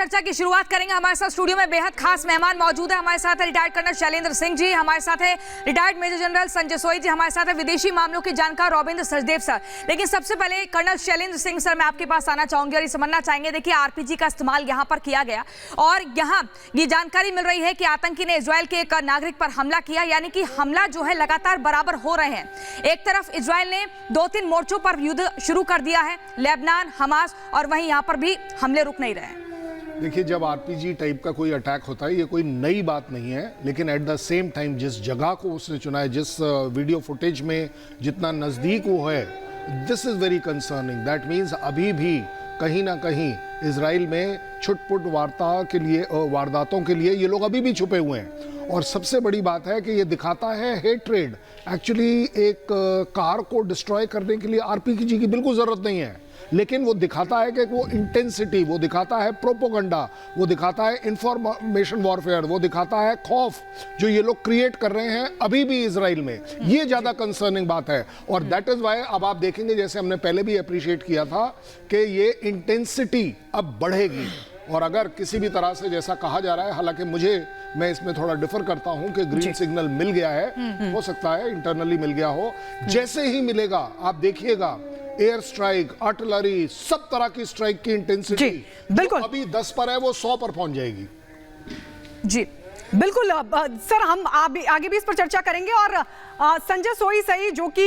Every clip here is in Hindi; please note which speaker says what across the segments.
Speaker 1: चर्चा की शुरुआत करेंगे। हमारे साथ स्टूडियो में बेहद खास मेहमान मौजूद है। हमारे साथ है रिटायर्ड कर्नल शैलेंद्र सिंह जी, हमारे साथ है रिटायर्ड मेजर जनरल संजय सोई जी, हमारे साथ है विदेशी मामलों के जानकार रविंद्र सचदेव सर। लेकिन सबसे पहले कर्नल शैलेंद्र सिंह सर, मैं आपके पास आना चाहूंगी और ये समझना चाहेंगे, देखिए आरपीजी का इस्तेमाल यहाँ पर किया गया और यहाँ ये जानकारी मिल रही है कि आतंकी ने इजराइल के एक नागरिक पर हमला किया, यानी कि हमला जो है लगातार बराबर हो रहे हैं। एक तरफ इजराइल ने 2-3 मोर्चों पर युद्ध शुरू कर दिया है, लेबनान, हमास, और वहीं यहाँ पर भी हमले रुक नहीं रहे।
Speaker 2: देखिए, जब आरपीजी टाइप का कोई अटैक होता है, ये कोई नई बात नहीं है, लेकिन एट द सेम टाइम जिस जगह को उसने चुना है, जिस वीडियो फुटेज में जितना नज़दीक वो है, this is very concerning. That means अभी भी कहीं ना कहीं इजराइल में छुटपुट वारदातों के लिए ये लोग अभी भी छुपे हुए हैं। और सबसे बड़ी बात है कि ये दिखाता है हेट्रेड। एक्चुअली एक कार को डिस्ट्रॉय करने के लिए आरपीजी की बिल्कुल ज़रूरत नहीं है, लेकिन वो दिखाता है कि वो इंटेंसिटी, वो दिखाता है प्रोपोगंडा, वो दिखाता है इंफॉर्मेशन वॉरफेयर, वो दिखाता है खौफ जो ये लोग क्रिएट कर रहे हैं अभी भी इजराइल में। ये ज़्यादा कंसर्निंग बात है और दैट इज़ वाई अब आप देखेंगे, जैसे हमने पहले भी अप्रिशिएट किया था, कि ये इंटेंसिटी अब बढ़ेगी। और अगर किसी भी तरह से जैसा कहा जा रहा है, हालांकि मैं इसमें थोड़ा डिफर करता हूं कि ग्रीन सिग्नल मिल गया है, हो सकता है इंटरनली मिल गया हो, जैसे ही मिलेगा आप देखिएगा एयर स्ट्राइक, आर्टिलरी, सब तरह की स्ट्राइक की इंटेंसिटी बिल्कुल अभी 10 पर है वो 100 पर पहुंच जाएगी। जी
Speaker 3: बिल्कुल सर, हम आगे भी इस पर चर्चा करेंगे और संजय सोई सही जो कि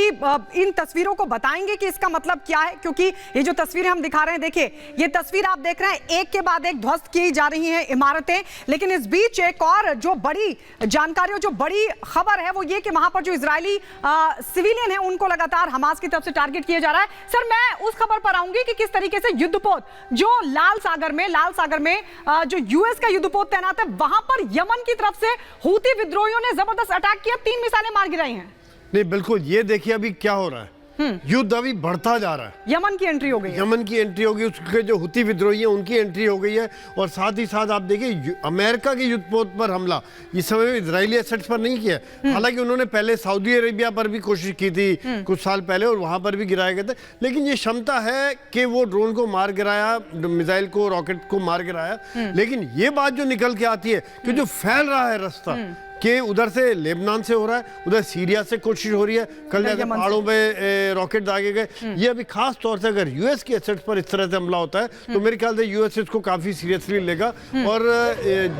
Speaker 3: इन तस्वीरों को बताएंगे कि इसका मतलब क्या है, क्योंकि ये जो तस्वीरें हम दिखा रहे हैं, देखिए ये तस्वीर आप देख रहे हैं, एक के बाद एक ध्वस्त की जा रही हैं इमारतें। लेकिन इस बीच एक और जो बड़ी जानकारी और जो बड़ी खबर है वो ये कि वहां पर जो इजरायली सिविलियन है उनको लगातार हमास की तरफ से टारगेट किया जा रहा है। सर, मैं उस खबर पर आऊंगी कि किस तरीके से युद्धपोत जो लाल सागर में जो यूएस का युद्धपोत तैनात है, वहां पर यमन की तरफ से हूती विद्रोहियों ने जबरदस्त अटैक किया, 3 मिसाइलें मार गिराई हैं।
Speaker 4: नहीं, बिल्कुल, ये देखिए अभी क्या हो रहा है, युद्ध अभी बढ़ता जा रहा है।
Speaker 3: यमन की एंट्री हो गई है,
Speaker 4: उसके जो हुती विद्रोही हैं उनकी एंट्री हो गई है। और साथ ही साथ आप देखिए अमेरिका के युद्धपोत पर हमला इस समय में इजरायली एसेट्स पर नहीं किया। हालांकि उन्होंने पहले सऊदी अरेबिया पर भी कोशिश की थी कुछ साल पहले और वहां पर भी गिराए गए थे, लेकिन ये क्षमता है कि वो ड्रोन को मार गिराया, मिसाइल को, रॉकेट को मार गिराया। लेकिन ये बात जो निकल के आती है कि जो फैल रहा है रास्ता कि उधर से लेबनान से हो रहा है, उधर सीरिया से कोशिश हो रही है, कल जैसे पहाड़ों पे रॉकेट दागे गए। ये अभी खास तौर से अगर यूएस के एसेट्स पर इस तरह से हमला होता है तो मेरे ख्याल से यूएस इसको काफी सीरियसली लेगा। और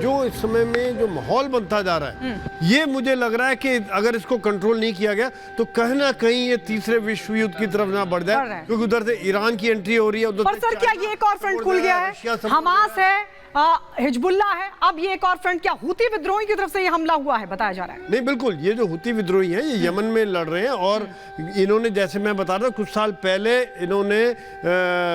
Speaker 4: जो इस समय में जो माहौल बनता जा रहा है, ये मुझे लग रहा है कि अगर इसको कंट्रोल नहीं किया गया तो कहीं ना कहीं ये तीसरे विश्व युद्ध की तरफ ना बढ़ जाए, क्योंकि उधर से ईरान की एंट्री हो रही है।
Speaker 3: उधर सर, क्या ये एक और फ्रंट खुल गया है? हमास है, हिजबुल्लाह है, अब ये एक और फ्रंट, क्या हूती विद्रोही की तरफ से ये हमला हुआ है बताया जा रहा है?
Speaker 4: नहीं, बिल्कुल, ये जो हूती विद्रोही हैं ये यमन में लड़ रहे हैं और इन्होंने, जैसे मैं बता रहा था, कुछ साल पहले इन्होंने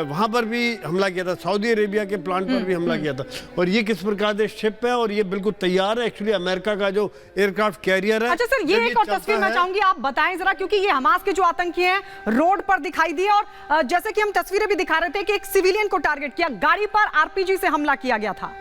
Speaker 4: वहां पर भी हमला किया था, सऊदी अरेबिया के प्लांट पर भी हमला किया था। और ये किस प्रकार से शिप है और ये बिल्कुल तैयार है, एक्चुअली अमेरिका का जो एयरक्राफ्ट कैरियर है।
Speaker 3: अच्छा सर, ये एक और तस्वीर मैं चाहूंगी आप बताएं जरा, क्योंकि ये हमास के जो आतंकी हैं रोड पर दिखाई दिए और जैसे कि हम तस्वीरें भी दिखा रहे थे कि एक सिविलियन को टारगेट किया, गाड़ी पर आरपीजी से हमला किया गया था।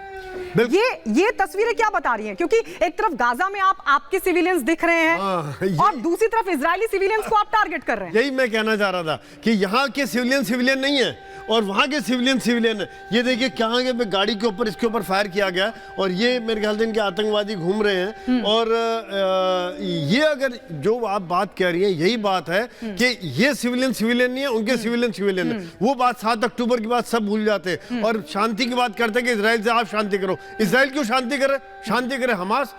Speaker 3: ये तस्वीरें क्या बता रही हैं? क्योंकि एक तरफ गाजा में आपके सिविलियंस दिख रहे हैं और दूसरी तरफ इजरायली सिविलियंस को आप टारगेट कर रहे हैं।
Speaker 4: यही मैं कहना चाह रहा था कि यहाँ के सिविलियन नहीं है और वहां के सिविलियन है। ये देखिए कहाँ के गाड़ी के ऊपर, इसके ऊपर फायर किया गया और ये मेरे ख्याल से इनके आतंकवादी घूम रहे हैं। और ये अगर जो आप बात कह रही है यही बात है कि ये सिविलियन नहीं है, उनके सिविलियन है। वो बात 7 अक्टूबर की बात सब भूल जाते हैं और शांति की बात करते हैं कि इजराइल से आप शांति करो। इजराइल क्यों शांति करे? हमास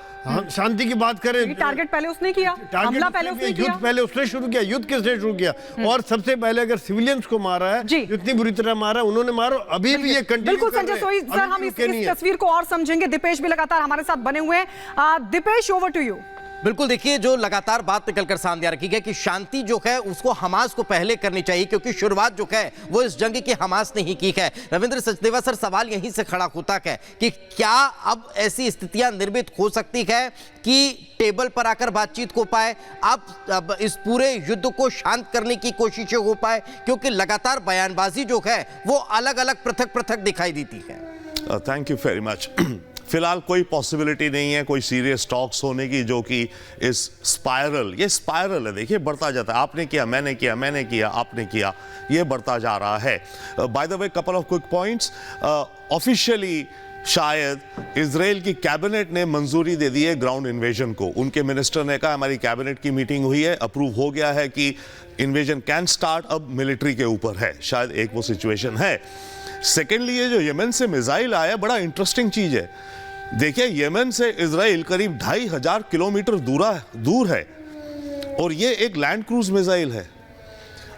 Speaker 4: शांति की बात करें।
Speaker 3: टारगेट पहले उसने किया, हमला पहले उसने किया,
Speaker 4: युद्ध पहले उसने शुरू किया। युद्ध किसने शुरू किया? और सबसे पहले अगर सिविलियंस को मारा है, इतनी बुरी तरह मारा, उन्होंने मारो, अभी भी ये कंटिन्यू।
Speaker 3: बिल्कुल संजय सोई सर, हम इस तस्वीर को और समझेंगे। दीपेश भी लगातार हमारे साथ बने हुए हैं। Deepesh, over to you.
Speaker 5: बिल्कुल, देखिए जो लगातार बात निकलकर सामने आ रखी है कि शांति जो है उसको हमास को पहले करनी चाहिए, क्योंकि शुरुआत जो है वो इस जंग की हमास ने ही की है। रविंद्र सचदेवा सर, सवाल यहीं से खड़ा होता है कि क्या अब ऐसी स्थितियां निर्मित हो सकती है कि टेबल पर आकर बातचीत हो पाए, अब इस पूरे युद्ध को शांत करने की कोशिशें हो पाए, क्योंकि लगातार बयानबाजी जो है वो अलग अलग पृथक दिखाई देती है।
Speaker 6: Thank you very much. फिलहाल कोई पॉसिबिलिटी नहीं है कोई सीरियस टॉक्स होने की, जो कि इस ये स्पाइरल है, देखिए बढ़ता जाता है। आपने किया, मैंने किया, आपने किया, ये बढ़ता जा रहा है। By the way, couple of quick points. Officially शायद इजराइल की कैबिनेट ने मंजूरी दे दी है ग्राउंड इन्वेजन को। उनके मिनिस्टर ने कहा हमारी कैबिनेट की मीटिंग हुई है, अप्रूव हो गया है कि इन्वेजन कैन स्टार्ट, अब मिलिट्री के ऊपर है। शायद एक वो सिचुएशन है। सेकेंडली, ये जो यमन से मिसाइल आया, बड़ा इंटरेस्टिंग चीज है। देखिए, यमन से इजराइल करीब 2500 किलोमीटर दूर है और ये एक लैंड क्रूज मिसाइल है।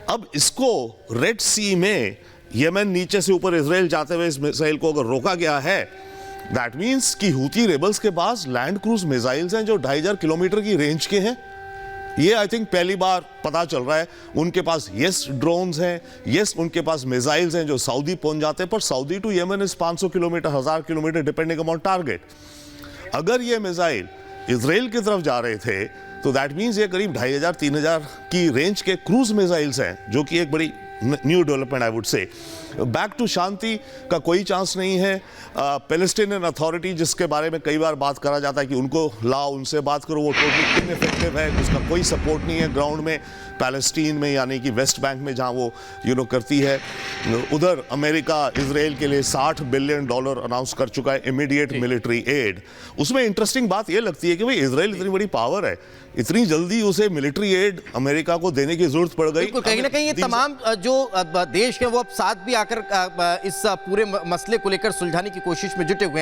Speaker 6: अब इसको रेड सी में यमन नीचे से ऊपर इजराइल जाते हुए इस मिसाइल को अगर रोका गया है, दैट मींस कि हूती रेबल्स के पास लैंड क्रूज मिसाइल्स हैं जो 2500 किलोमीटर की रेंज के हैं। ये आई थिंक पहली बार पता चल रहा है। उनके पास यस ड्रोन्स हैं, यस उनके पास मिसाइल्स हैं जो सऊदी पहुंच जाते हैं, पर Saudi to Yemen is 500 kilometre, 1000 kilometre depending upon target. अगर ये मिसाइल इजराइल की तरफ जा रहे थे तो दैट मींस ये करीब 2500-3000 की रेंज के क्रूज मिसाइल्स हैं, जो कि एक बड़ी new development I would say. Back to शांति का कोई चांस नहीं है। पैलेस्टीनियन अथॉरिटी, जिसके बारे में कई बार बात करा जाता है कि उनको लाओ, उनसे बात करो, वो टोटली इनइफेक्टिव है, उसका कोई सपोर्ट नहीं है ग्राउंड में, पैलेस्टीन में, यानी कि वेस्ट बैंक में जहां वो करती है। उधर अमेरिका इजराइल के लिए $60 बिलियन अनाउंस कर चुका है इमीडिएट मिलिट्री एड। उसमें इंटरेस्टिंग बात ये लगती है कि भाई इजराइल इतनी बड़ी पावर है, इतनी जल्दी उसे मिलिट्री एड अमेरिका को देने की जरूरत पड़ गई।
Speaker 5: कहीं ना कहीं ये तमाम जो देश हैं वो अब साथ भी आकर इस पूरे मसले को लेकर सुलझाने की कोशिश में जुटे हुए हैं।